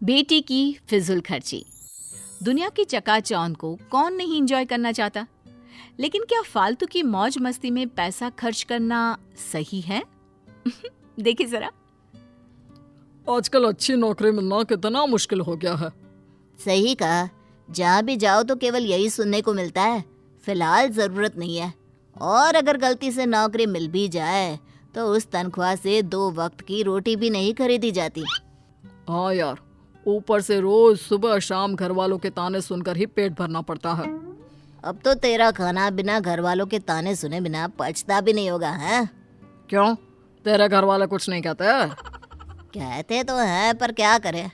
बेटी की फिजूल खर्ची। दुनिया की चकाचौंध को कौन नहीं एंजॉय करना चाहता, लेकिन क्या फालतू की मौज मस्ती में पैसा खर्च करना सही है? देखिए जरा। आजकल अच्छी नौकरी मिलना कितना मुश्किल हो गया है। सही कहा, जहाँ भी जाओ तो केवल यही सुनने को मिलता है, फिलहाल जरूरत नहीं है। और अगर गलती से नौकरी मिल भी जाए तो उस तनख्वाह से 2 वक्त की रोटी भी नहीं खरीदी जाती। हाँ यार, ऊपर से रोज सुबह शाम घर वालों के ताने सुनकर ही पेट भरना पड़ता है। अब तो तेरा खाना बिना घर वालों के ताने सुने बिना पचता भी नहीं होगा, हैं? क्यों, तेरे घर वाले कुछ नहीं कहते? कहते तो हैं, पर क्या करें,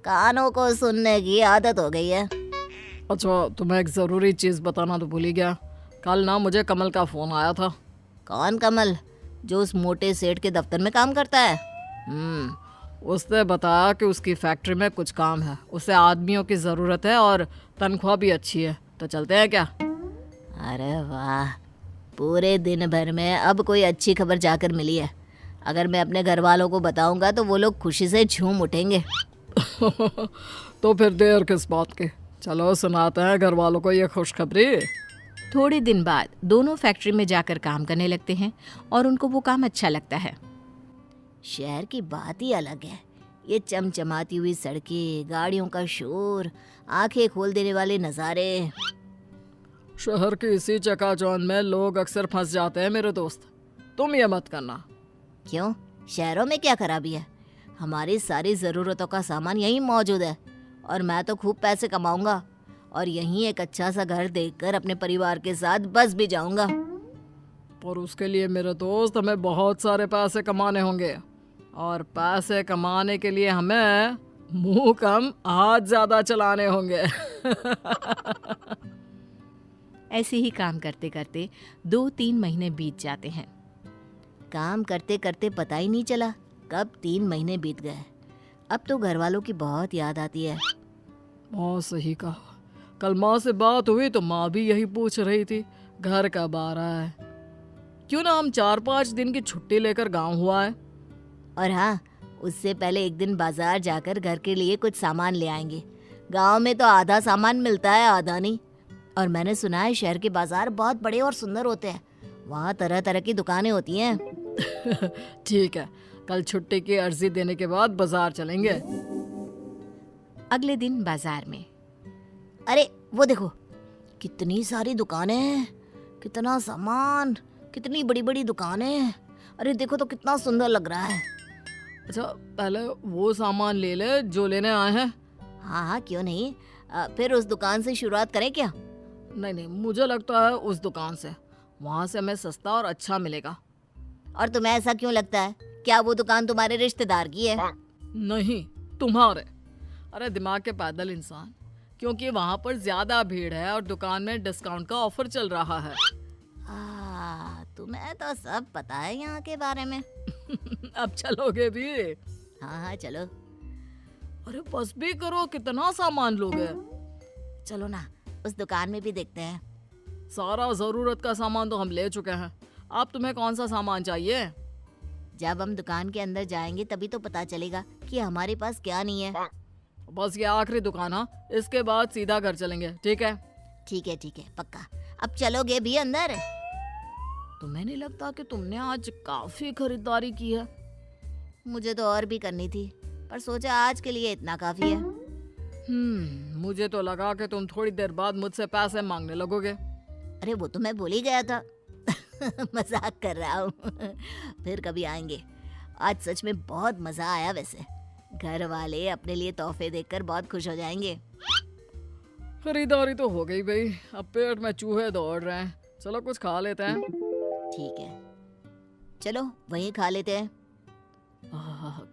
कानों को सुनने की आदत हो गई है। अच्छा, तुम्हें एक ज़रूरी चीज़ बताना तो भूल ही गया। कल ना मुझे कमल का फ़ोन आया था। कौन कमल? जो उस मोटे सेठ के दफ्तर में काम करता है? उसने बताया कि उसकी फैक्ट्री में कुछ काम है, उसे आदमियों की ज़रूरत है और तनख्वाह भी अच्छी है, तो चलते हैं क्या? अरे वाह, पूरे दिन भर में अब कोई अच्छी खबर जाकर मिली है। अगर मैं अपने घर वालों को बताऊंगा तो वो लोग खुशी से झूम उठेंगे। तो फिर देर किस बात की, चलो सुनाते हैं घर वालों को ये खुशखबरी। थोड़े दिन बाद दोनों फैक्ट्री में जाकर काम करने लगते हैं और उनको वो काम अच्छा लगता है। शहर की बात ही अलग है। ये चमचमाती हुई सड़कें, गाड़ियों का शोर, आंखें खोल देने वाले नज़ारे। शहर की इसी चकाचौंध में लोग अक्सर फंस जाते हैं मेरे दोस्त, तुम ये मत करना। क्यों, शहरों में क्या खराबी है? हमारी सारी ज़रूरतों का सामान यहीं मौजूद है और मैं तो खूब पैसे कमाऊंगा और यहीं एक अच्छा सा घर देखकर अपने परिवार के साथ बस भी जाऊंगा। पर उसके लिए मेरे दोस्त हमें बहुत सारे पैसे कमाने होंगे, और पैसे कमाने के लिए हमें मुंह कम हाथ ज़्यादा चलाने होंगे। ऐसे ही काम करते करते 2-3 महीने बीत जाते हैं। काम करते करते पता ही नहीं चला कब 3 महीने बीत गए। अब तो घर वालों की बहुत याद आती है। माँ सही कहा, कल माँ से बात हुई तो माँ भी यही पूछ रही थी, घर कब आ रहा है? क्यों ना हम 4-5 दिन की छुट्टी लेकर गांव हुआ है। और हाँ, उससे पहले एक दिन बाजार जाकर घर के लिए कुछ सामान ले आएंगे। गांव में तो आधा सामान मिलता है, आधा नहीं। और मैंने सुना है शहर के बाजार बहुत बड़े और सुंदर होते हैं, वहाँ तरह तरह की दुकानें होती हैं। ठीक है, कल छुट्टी की अर्जी देने के बाद बाजार चलेंगे। अगले दिन बाजार में, अरे वो देखो, कितनी सारी दुकानें हैं, कितना सामान, कितनी बड़ी बड़ी दुकानें। अरे देखो तो कितना सुंदर लग रहा है। अच्छा, पहले वो सामान ले ले जो लेने आए हैं। हाँ हाँ, क्यों नहीं। फिर उस दुकान से शुरुआत करें क्या? नहीं, मुझे लगता है उस दुकान से, वहाँ से हमें सस्ता और अच्छा मिलेगा। और तुम्हें ऐसा क्यों लगता है? क्या वो दुकान तुम्हारे रिश्तेदार की है? नहीं, तुम्हारे। अरे दिमाग के पैदल इंसान, क्योंकि वहाँ पर ज्यादा भीड़ है और दुकान में डिस्काउंट का ऑफर चल रहा है। तुम्हें तो सब पता है यहाँ के बारे में। अब चलोगे भी? हाँ हाँ चलो। अरे बस भी करो, कितना सामान लोगे? चलो ना, उस दुकान में भी देखते हैं। सारा जरूरत का सामान तो हम ले चुके हैं, अब तुम्हें कौन सा सामान चाहिए? जब हम दुकान के अंदर जाएंगे तभी तो पता चलेगा कि हमारे पास क्या नहीं है। बस ये आखिरी दुकान है, इसके बाद सीधा घर चलेंगे, ठीक है? ठीक है, पक्का। अब चलोगे भी अंदर? तुम्हें नहीं लगता कि तुमने आज काफी खरीदारी की है? मुझे तो और भी करनी थी, पर सोचा आज के लिए इतना काफी है। मुझे तो लगा कि तुम थोड़ी देर बाद मुझसे पैसे मांगने लगोगे। अरे वो तो मैं भूल ही गया था। मजाक कर रहा हूँ। फिर कभी आएंगे। आज सच में बहुत मजा आया। वैसे घर वाले अपने लिए तोहफे देखकर बहुत खुश हो जाएंगे। खरीदारी तो हो गई भाई, अब पेट में चूहे दौड़ रहे हैं, चलो कुछ खा लेते हैं। ठीक है, चलो वहीं खा लेते हैं।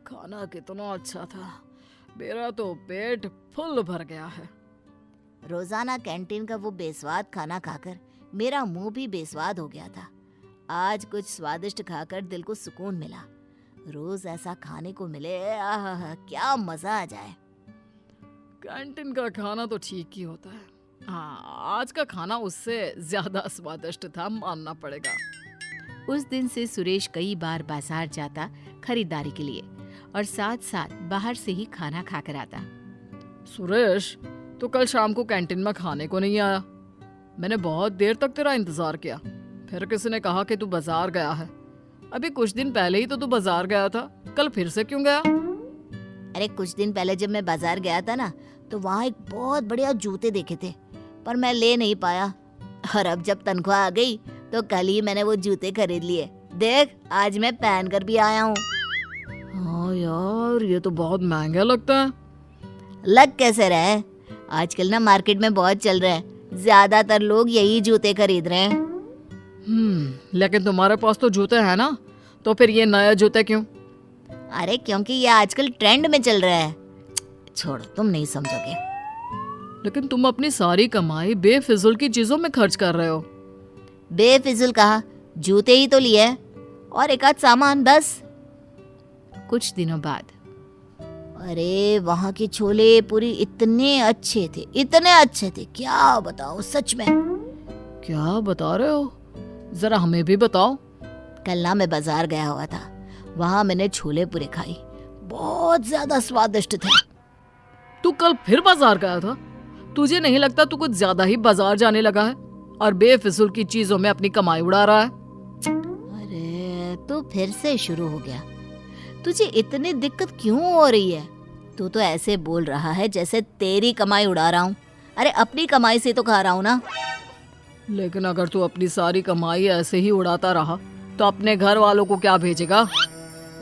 खाना कितना अच्छा था, मेरा तो पेट फुल भर गया है। रोजाना कैंटीन का वो बेस्वाद खाना खाकर मेरा मुंह भी बेस्वाद हो गया था। आज कुछ स्वादिष्ट खाकर दिल को सुकून मिला। रोज ऐसा खाने को मिले, क्या मजा आ जाए। कैंटीन का खाना तो ठीक ही होता है, हाँ आज का खाना उससे ज्यादा स्वादिष्ट था, मानना पड़ेगा। उस दिन से सुरेश कई बार बाजार जाता खरीदारी के लिए और साथ साथ बाहर से ही खाना खाकर आता। सुरेश, तू कल शाम को कैंटीन में खाने को नहीं आया। मैंने बहुत देर तक तेरा इंतजार किया। फिर किसी ने कहा कि तू बाजार गया है। अभी कुछ दिन पहले ही तो तू बाजार गया था, कल फिर से क्यों गया? अरे कुछ दिन पहले जब मैं बाजार गया था ना, तो वहाँ एक बहुत बढ़िया जूते देखे थे, पर मैं ले नहीं पाया। और अब जब तनख्वाह आ गई तो कल ही मैंने वो जूते खरीद लिए। देख, आज मैं पहन कर भी आया हूँ। हाँ यार, ये तो बहुत महंगा लगता है। लग कैसे रहे, आजकल ना मार्केट में बहुत चल रहा है, ज्यादातर लोग यही जूते खरीद रहे हैं। लेकिन तुम्हारे पास तो जूते हैं ना, तो फिर ये नए जूते क्यों? अरे क्योंकि ये आजकल ट्रेंड में चल रहा है। छोड़ो, तुम नहीं समझोगे। लेकिन तुम अपनी सारी कमाई बेफिजुल की चीजों में खर्च कर रहे हो। बेफिजुल कहा, जूते ही तो लिए और एक आध सामान बस। कुछ दिनों बाद अरे वहाँ के छोले पूरी इतने अच्छे थे, क्या बताओ सच में। क्या बता रहे हो? जरा हमें भी बताओ। कल ना मैं बाजार गया हुआ था, वहाँ मैंने छोले पूरे खाई, बहुत ज्यादा स्वादिष्ट थे। तू कल फिर बाजार गया था? तुझे नहीं लगता तू कुछ ज्यादा ही बाजार जाने लगा है और बेफिजुल की चीजों में अपनी कमाई उड़ा रहा है? अरे तू फिर से शुरू हो गया। तुझे इतनी दिक्कत क्यों हो रही है? तू तो ऐसे बोल रहा है जैसे तेरी कमाई उड़ा रहा हूँ। अरे अपनी कमाई से तो खा रहा हूँ ना। लेकिन अगर तू अपनी सारी कमाई ऐसे ही उड़ाता रहा तो अपने घर वालों को क्या भेजेगा?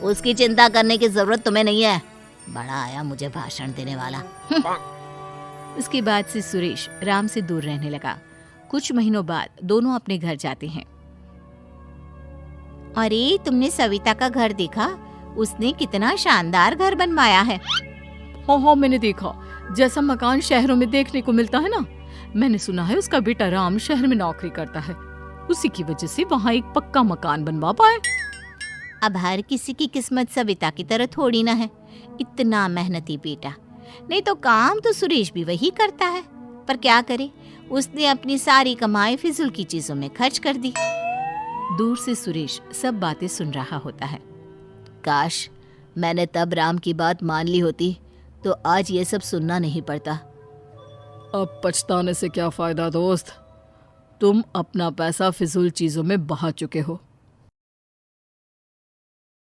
उसकी चिंता करने की जरूरत तुम्हें नहीं है। बड़ा आया मुझे भाषण देने वाला। उसके बाद से सुरेश राम से दूर रहने लगा। कुछ महीनों बाद दोनों अपने घर जाते हैं। अरे तुमने सविता का घर देखा? उसने कितना शानदार घर बनवाया है। हाँ, मैंने देखा। जैसा मकान शहरों में देखने को मिलता है ना। मैंने सुना है उसका बेटा राम शहर में नौकरी करता है, उसी की वजह से वहाँ एक पक्का मकान बनवा पाए। अब हर किसी की किस्मत सविता की तरह थोड़ी ना है। इतना मेहनती बेटा, नहीं तो काम तो सुरेश भी वही करता है, पर क्या करे, उसने अपनी सारी कमाई फिजूल की चीजों में खर्च कर दी। दूर से सुरेश सब बातें सुन रहा होता है। काश मैंने तब राम की बात मान ली होती तो आज ये सब सुनना नहीं पड़ता। अब पछताने से क्या फायदा दोस्त, तुम अपना पैसा फिजूल चीजों में बहा चुके हो।